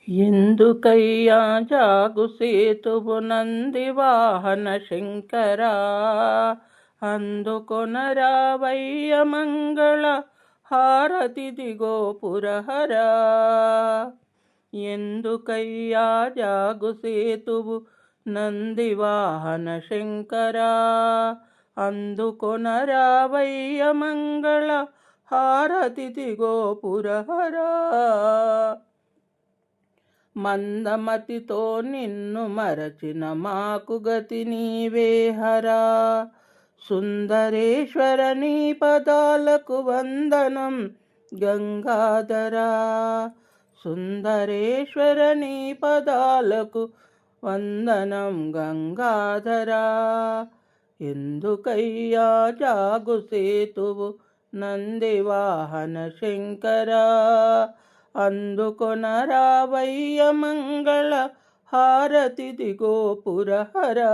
ఎందుకయ్యా జాగుసేతువు నందివాహన శంకరా, అందుకొనరావయ్య మంగళ హారతిదిగో పురహరా. ఎందుకయ్యా జాగుసేతువు నందివాహన శంకరా, అందుకొనరావయ్య మంగళ హారతిదిగో పురహరా. మందమతితో నిన్ను మరచిన మాకు గతి నీవే హరా. సుందరేశ్వర నీ పదాలకు వందనం గంగాధరా. సుందరేశ్వర నీ పదాలకు వందనం గంగాధరా. ఎందుకయ్యా జాగుసేతువు నందివాహన శంకరా, అందుకొనరావయ్య మంగళ హారతిదిగో పురహరా.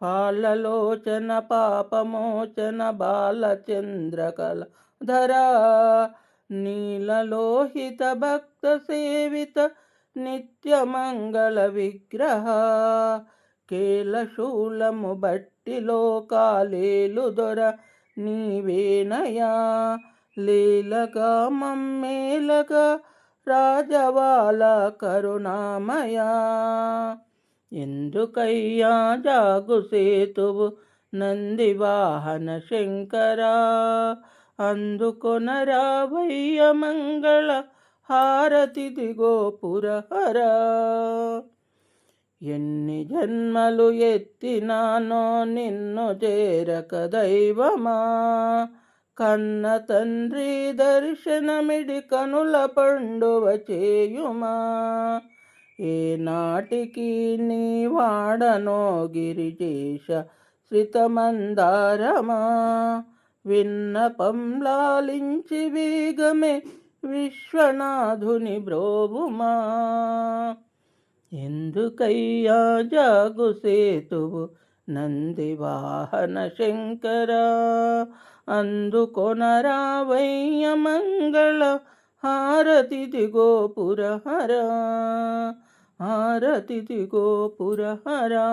పాలలోచన పాపమోచన బాలచంద్రకళధరా, నీలలోహిత భక్త సేవిత నిత్యమంగళ విగ్రహ. కేలశూలము బట్టి లోకాలేలు దొర నీవేనయా. లీలగా మమ్మేలగా రాజవాల కరుణామయా. ఎందుకయ్యా జాగుసేతువు నందివాహన శంకరా, అందుకొనరావయ్య మంగళ హారతిదిగో పురహరా. ఎన్ని జన్మలు ఎత్తినానో నిన్ను చేరక దైవమా, కన్న తండ్రి దర్శనమిడి కనుల పండువ చేయుమా. ఏనాటికి నీ వాడనో గిరిజేశ శ్రితమందారమా, విన్నపం లాలించి వేగమే విశ్వనాథుని బ్రోవుమా. ఎందుకయ్యా జాగుసేతువు నందివాహన శంకరా, అందుకొనరావయ్య మంగళ హారతిదిగో పురహరా. హారతిదిగో పురహరా.